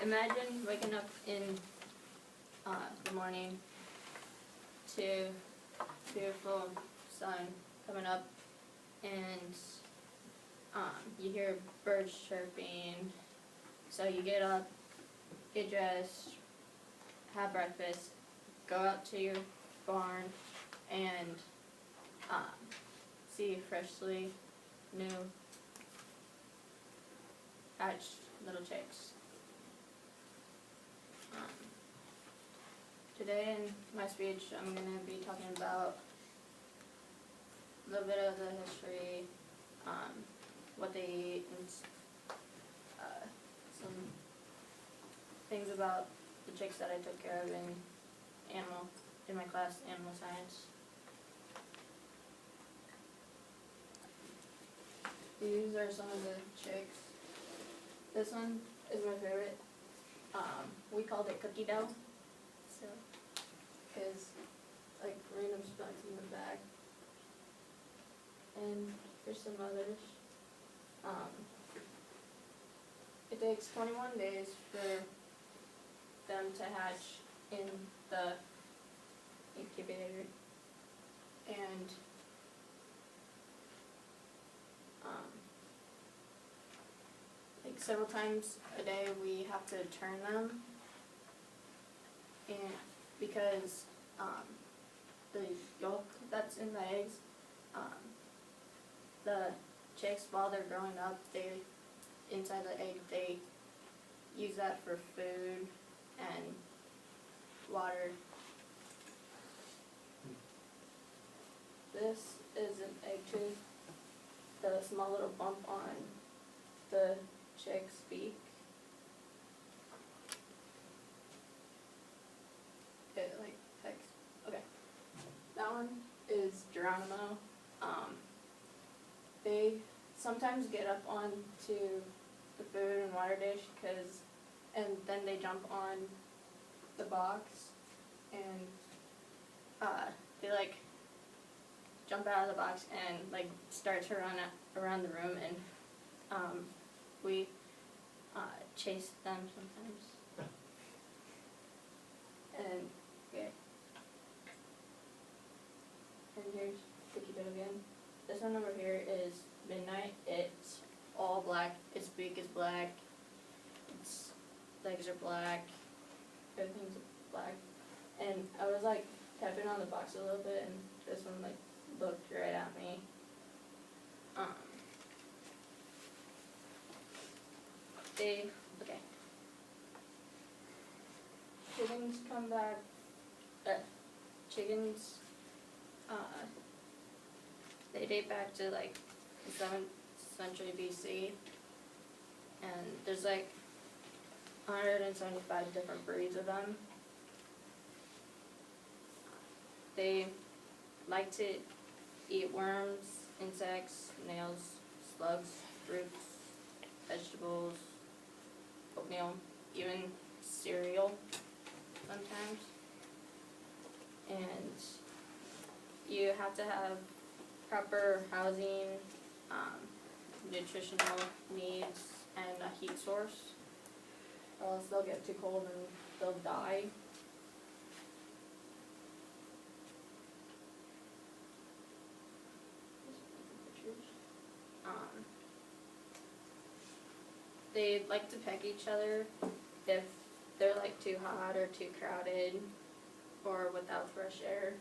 imagine waking up in the morning to beautiful sun coming up, and you hear birds chirping. So you get up, get dressed, have breakfast, go out to your barn, and see freshly new hatched little chicks. Today in my speech, I'm going to be talking about a little bit of the history, what they eat, and some things about the chicks that I took care of in my class, Animal Science. These are some of the chicks. This one is my favorite. We called it cookie dough, so because like random spots in the back. And here's some others. It takes 21 days for them to hatch in the incubator, and like several times a day we have to turn them, and because the yolk that's in the eggs, the chicks, while they're growing up, inside the egg, they use that for food and water. This is an egg tooth, the small little bump on the chick's beak. It like pecks. Okay. That one is Geronimo. They sometimes get up onto the food and water dish and then they jump on the box, and they like jump out of the box and like start to run around the room, and we chase them sometimes. And okay. And here's cookie dough again. This one over here is Midnight. It's all black. Its beak is black. Its legs are black. Everything's black. And I was like tapping on the box a little bit, and this one like looked right at me. Okay. Chickens come back. Chickens. They date back to like the 7th century BC, and there's like 175 different breeds of them. They like to eat worms, insects, snails, slugs, fruits, vegetables, oatmeal, even cereal sometimes. And you have to have proper housing, nutritional needs, and a heat source, or else they'll get too cold and they'll die. They like to peck each other if they're like too hot or too crowded or without fresh air.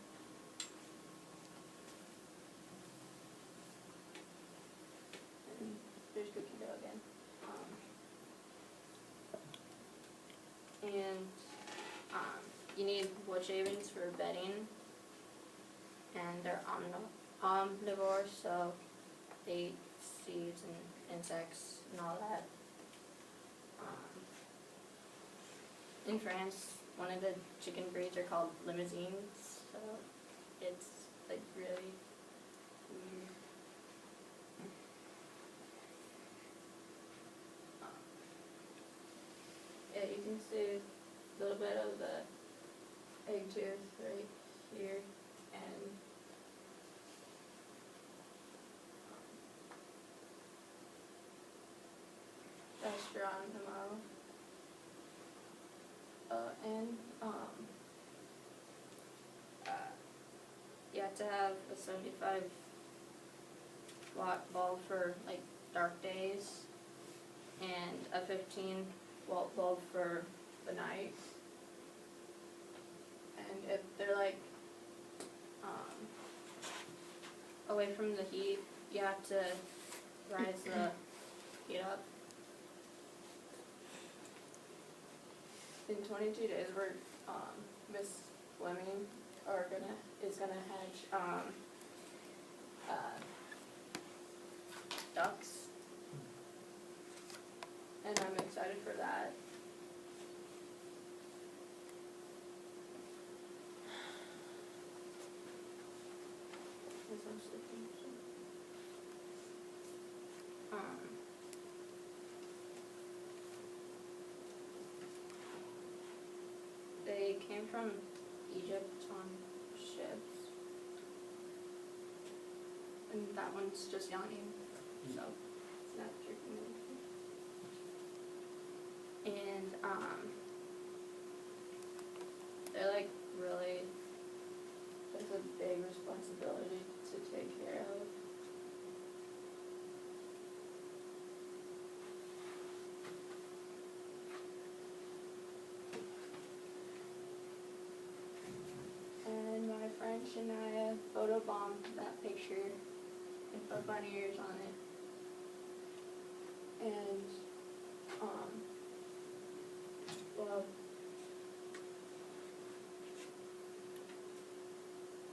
And there's cookie dough again. You need wood shavings for bedding, and they're omnivores, so they eat seeds and insects and all that. In France, one of the chicken breeds are called limousines, so it's like really weird. Yeah, you can see a little bit of the egg tooth right here, and that's Geronimo. And, you have to have a 75-watt bulb for like dark days, and a 15-watt bulb for the night. And if they're like away from the heat, you have to rise the heat up. In 22 days, we're Miss Fleming is gonna hatch ducks, and I'm excited for that. They came from Egypt on ships, and that one's just yawning, so it's not jerking me. And they're like really, it's a big responsibility to take care of. And my friend Shania photobombed that picture and put bunny ears on it. And, well,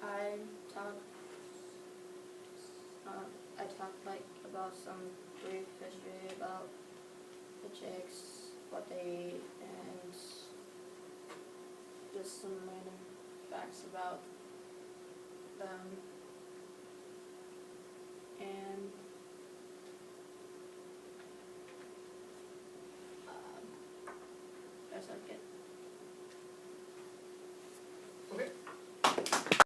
I talked like about some brief history about the chicks, what they ate, and just some random facts about them. And guess I'll get